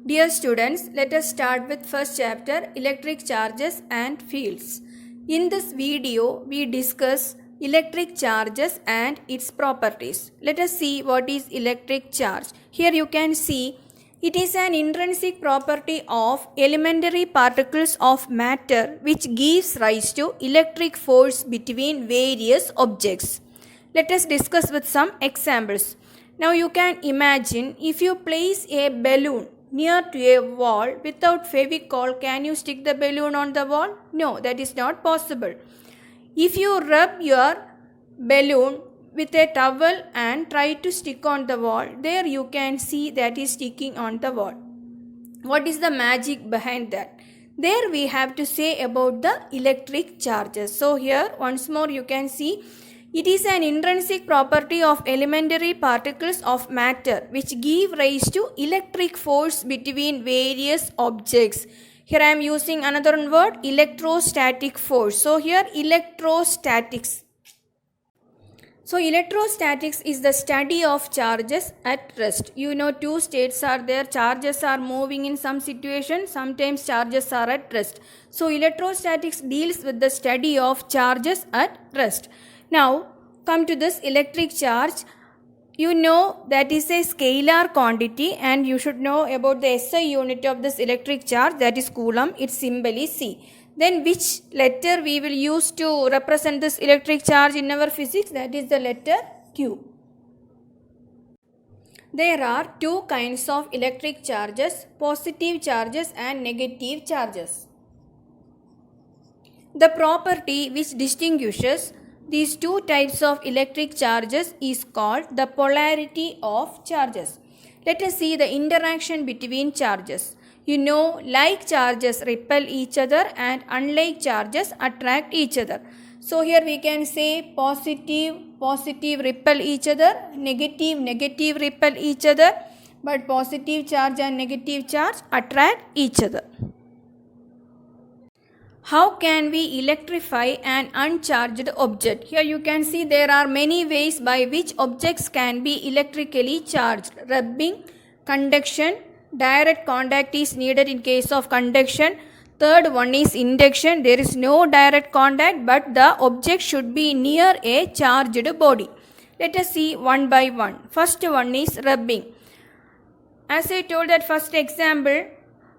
Dear students, let us start with first chapter, electric charges and fields. In this video, we discuss electric charges and its properties. Let us see what is electric charge. Here you can see it is an intrinsic property of elementary particles of matter which gives rise to electric force between various objects. Let us discuss with some examples. Now you can imagine if you place a balloon near to a wall without Fevicol, can you stick the balloon on the wall? No, that is not possible. If you rub your balloon with a towel and try to stick on the wall, there you can see that is sticking on the wall. What is the magic behind that? There we have to say about the electric charges. So here once more you can see it is an intrinsic property of elementary particles of matter which give rise to electric force between various objects. Here I am using another word, electrostatic force. So here electrostatics. So electrostatics is the study of charges at rest. You know two states are there. Charges are moving in some situation. Sometimes charges are at rest. So electrostatics deals with the study of charges at rest. Now come to this electric charge. You know that is a scalar quantity and you should know about the SI unit of this electric charge, that is coulomb. Its symbol is C. Then which letter we will use to represent this electric charge in our physics? That is the letter Q. There are two kinds of electric charges, positive charges and negative charges. The property which distinguishes these two types of electric charges is called the polarity of charges. Let us see the interaction between charges. You know, like charges repel each other and unlike charges attract each other. So here we can say positive repel each other, negative repel each other, but positive charge and negative charge attract each other. How can we electrify an uncharged object? Here you can see there are many ways by which objects can be electrically charged. Rubbing, conduction, direct contact is needed in case of conduction. Third one is induction. There is no direct contact but the object should be near a charged body. Let us see one by one. First one is rubbing. As I told that first example,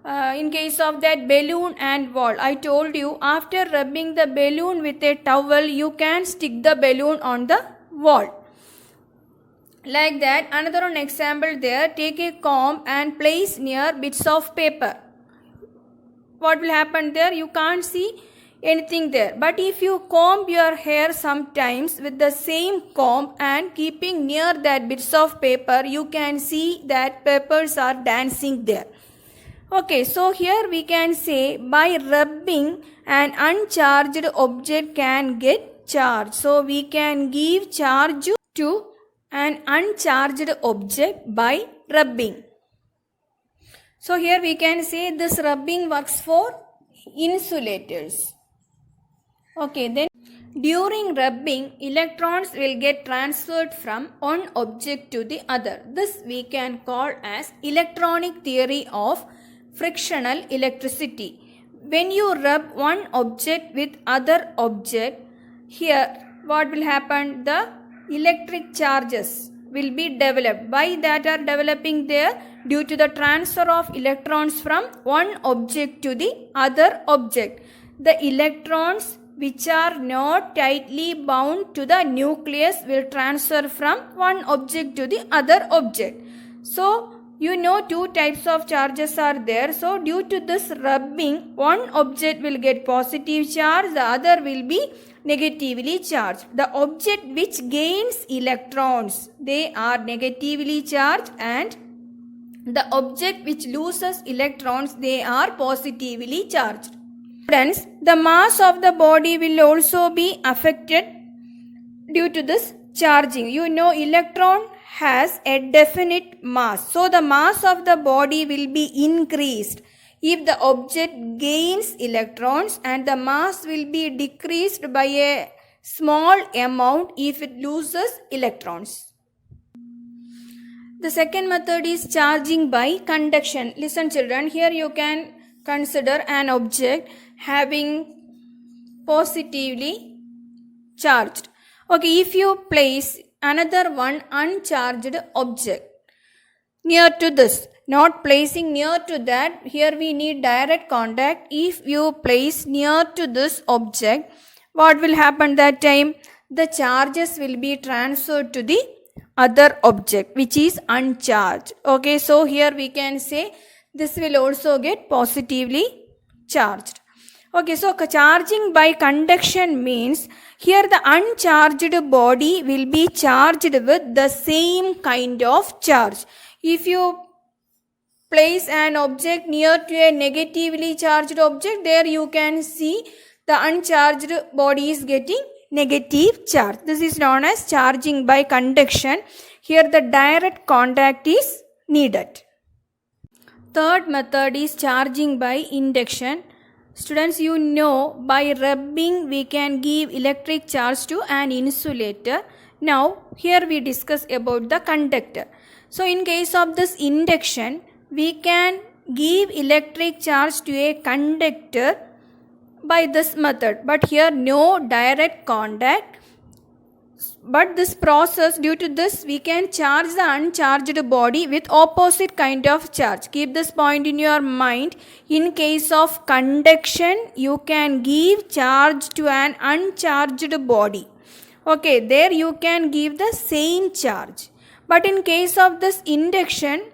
in case of that balloon and wall, I told you after rubbing the balloon with a towel, you can stick the balloon on the wall. Like that, another one example there, take a comb and place near bits of paper. What will happen there? You can't see anything there. But if you comb your hair sometimes with the same comb and keeping near that bits of paper, you can see that papers are dancing there. Okay, so here we can say by rubbing an uncharged object can get charged. So we can give charge to an uncharged object by rubbing. So here we can say this rubbing works for insulators. Okay, then during rubbing, electrons will get transferred from one object to the other. This we can call as electronic theory of frictional electricity. When you rub one object with other object, here what will happen? The electric charges will be developed. Why that are developing there? Due to the transfer of electrons from one object to the other object. The electrons which are not tightly bound to the nucleus will transfer from one object to the other object. So you know two types of charges are there. So due to this rubbing, one object will get positive charge, the other will be negatively charged. The object which gains electrons, they are negatively charged, and the object which loses electrons, they are positively charged. Students, the mass of the body will also be affected due to this charging. You know electron has a definite mass. So the mass of the body will be increased if the object gains electrons, and the mass will be decreased by a small amount if it loses electrons. The second method is charging by conduction. Listen children, here you can consider an object having positively charged. Okay, if you place another one uncharged object near to this, not placing near to that, here we need direct contact. If you place near to this object, what will happen that time? The charges will be transferred to the other object which is uncharged. Okay, so here we can say this will also get positively charged. Okay, so charging by conduction means here the uncharged body will be charged with the same kind of charge. If you place an object near to a negatively charged object, there you can see the uncharged body is getting negative charge. This is known as charging by conduction. Here the direct contact is needed. Third method is charging by induction. Students, you know by rubbing we can give electric charge to an insulator. Now here we discuss about the conductor. So in case of this induction, we can give electric charge to a conductor by this method, but here no direct contact. But this process, due to this, we can charge the uncharged body with opposite kind of charge. Keep this point in your mind. In case of conduction, you can give charge to an uncharged body. Okay, there you can give the same charge. But in case of this induction,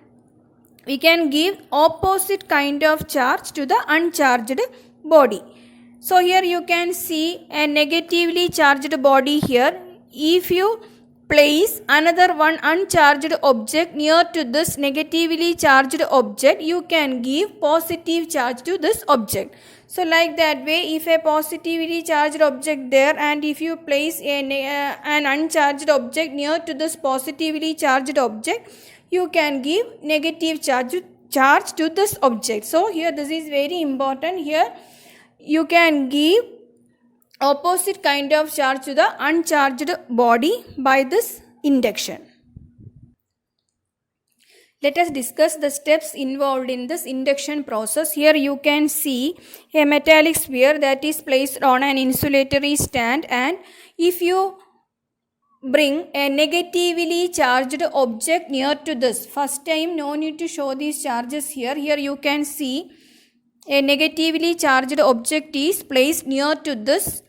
we can give opposite kind of charge to the uncharged body. So here you can see a negatively charged body here. If you place another one uncharged object near to this negatively charged object, you can give positive charge to this object. So like that way, if a positively charged object there and if you place an uncharged object near to this positively charged object, you can give negative charge to this object. So here this is very important. Here you can give opposite kind of charge to the uncharged body by this induction. Let us discuss the steps involved in this induction process. Here you can see a metallic sphere that is placed on an insulatory stand, and if you bring a negatively charged object near to this, first time no need to show these charges here. Here you can see a negatively charged object is placed near to this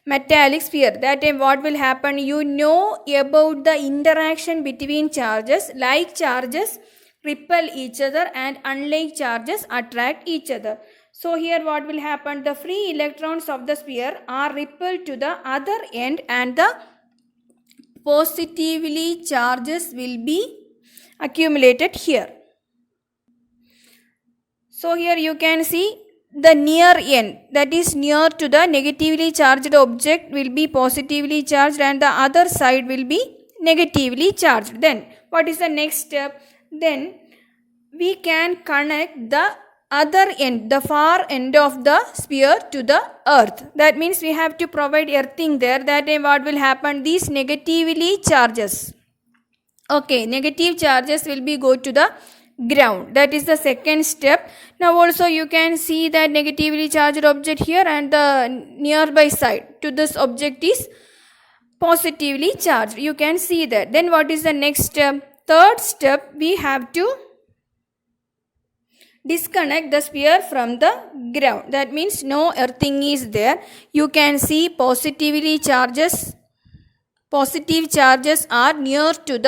metallic sphere. That time what will happen? You know about the interaction between charges. Like charges repel each other and unlike charges attract each other. So here what will happen? The free electrons of the sphere are repelled to the other end and the positively charges will be accumulated here. So here you can see the near end, that is near to the negatively charged object will be positively charged and the other side will be negatively charged. Then what is the next step? Then we can connect the other end, the far end of the sphere to the earth. That means we have to provide earthing there. That time what will happen? These negatively charges, okay, negative charges will be go to the ground. That is the second step. Now also you can see that negatively charged object here and the nearby side to this object is positively charged. You can see that. Then what is the next step? Third step, we have to disconnect the sphere from the ground. That means no earthing is there. You can see positive charges are near to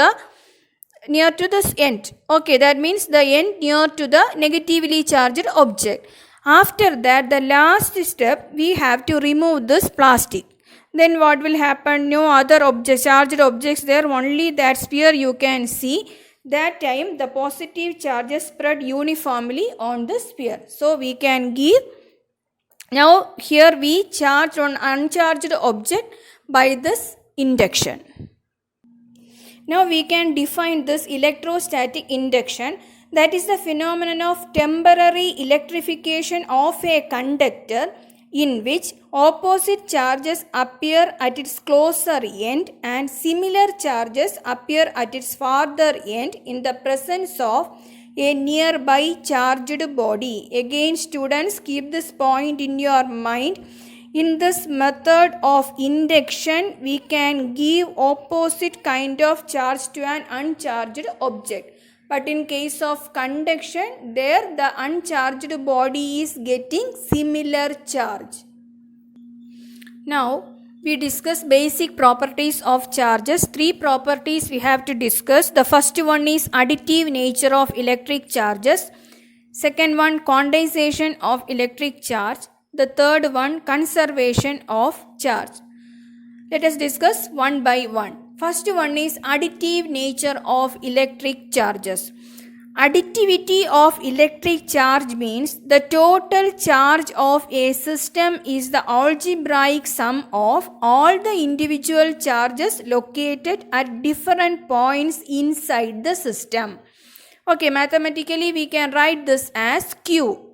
this end. Okay, that means the end near to the negatively charged object. After that, the last step, we have to remove this plastic. Then what will happen? No other charged objects there, only that sphere you can see. That time the positive charges spread uniformly on the sphere. So we can give, now here we charge on uncharged object by this induction. Now we can define this electrostatic induction, that is the phenomenon of temporary electrification of a conductor in which opposite charges appear at its closer end and similar charges appear at its farther end in the presence of a nearby charged body. Again, students, keep this point in your mind. In this method of induction, we can give opposite kind of charge to an uncharged object. But in case of conduction, there the uncharged body is getting similar charge. Now, we discuss basic properties of charges. 3 properties we have to discuss. The first one is additive nature of electric charges. Second one, condensation of electric charge. The third one, conservation of charge. Let us discuss one by one. First one is additive nature of electric charges. Additivity of electric charge means the total charge of a system is the algebraic sum of all the individual charges located at different points inside the system. Okay, mathematically we can write this as Q.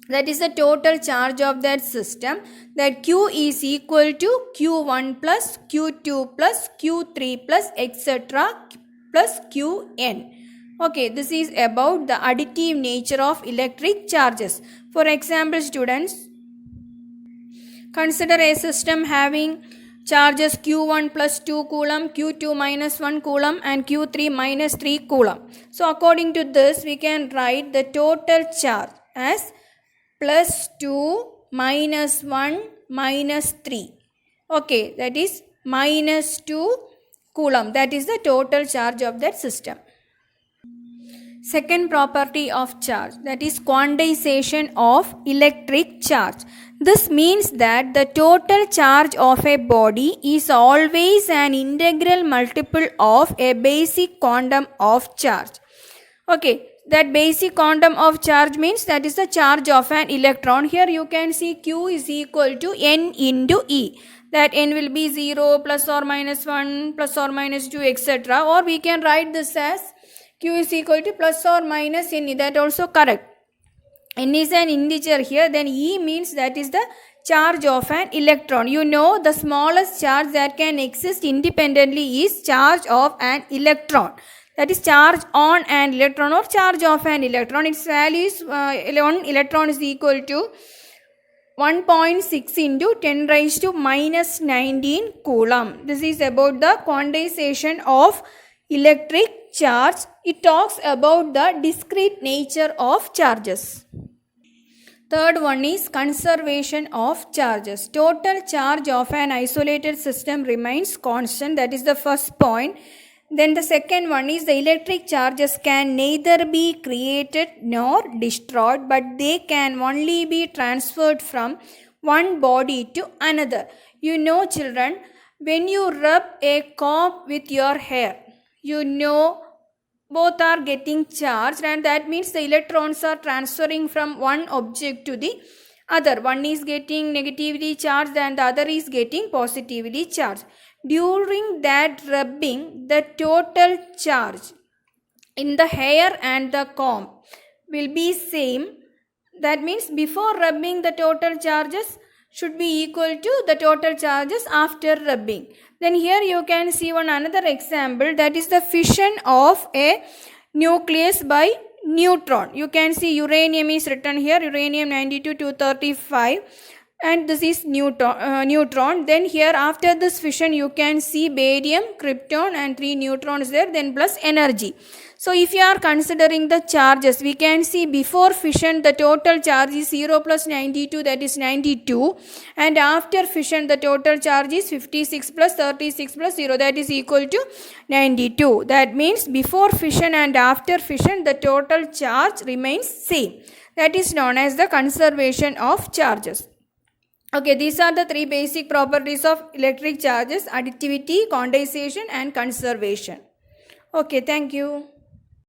That is the total charge of that system. That Q is equal to Q1 plus Q2 plus Q3 plus etc. plus Qn. Okay, this is about the additive nature of electric charges. For example, students, consider a system having charges Q1 plus 2 coulomb, Q2 minus 1 coulomb and Q3 minus 3 coulomb. So, according to this, we can write the total charge as plus 2 minus 1 minus 3. Okay, that is minus 2 coulomb. That is the total charge of that system. Second property of charge, that is quantization of electric charge. This means that the total charge of a body is always an integral multiple of a basic quantum of charge. Okay, that basic quantum of charge means that is the charge of an electron. Here you can see Q is equal to N into E. That N will be 0, plus or minus 1, plus or minus 2, etc. Or we can write this as Q is equal to plus or minus N. That also correct. N is an integer here. Then E means that is the charge of an electron. You know the smallest charge that can exist independently is charge of an electron. That is charge on an electron or charge of an electron. Its value is 1 electron is equal to 1.6 into 10 raised to minus 19 coulomb. This is about the quantization of electric charge. It talks about the discrete nature of charges. Third one is conservation of charges. Total charge of an isolated system remains constant. That is the first point. Then the second one is the electric charges can neither be created nor destroyed, but they can only be transferred from one body to another. You know, children, when you rub a comb with your hair, you know both are getting charged, and that means the electrons are transferring from one object to the other. One is getting negatively charged and the other is getting positively charged. During that rubbing, the total charge in the hair and the comb will be same. That means before rubbing, the total charges should be equal to the total charges after rubbing. Then here you can see one another example, that is the fission of a nucleus by neutron. You can see uranium is written here, uranium 92-235, and this is neutron. Then here after this fission you can see barium, krypton and 3 neutrons there, then plus energy. So if you are considering the charges, we can see before fission the total charge is 0 plus 92, that is 92, and after fission the total charge is 56 plus 36 plus 0, that is equal to 92. That means before fission and after fission the total charge remains same. That is known as the conservation of charges. Okay, these are the 3 basic properties of electric charges: additivity, quantization and conservation. Okay, thank you.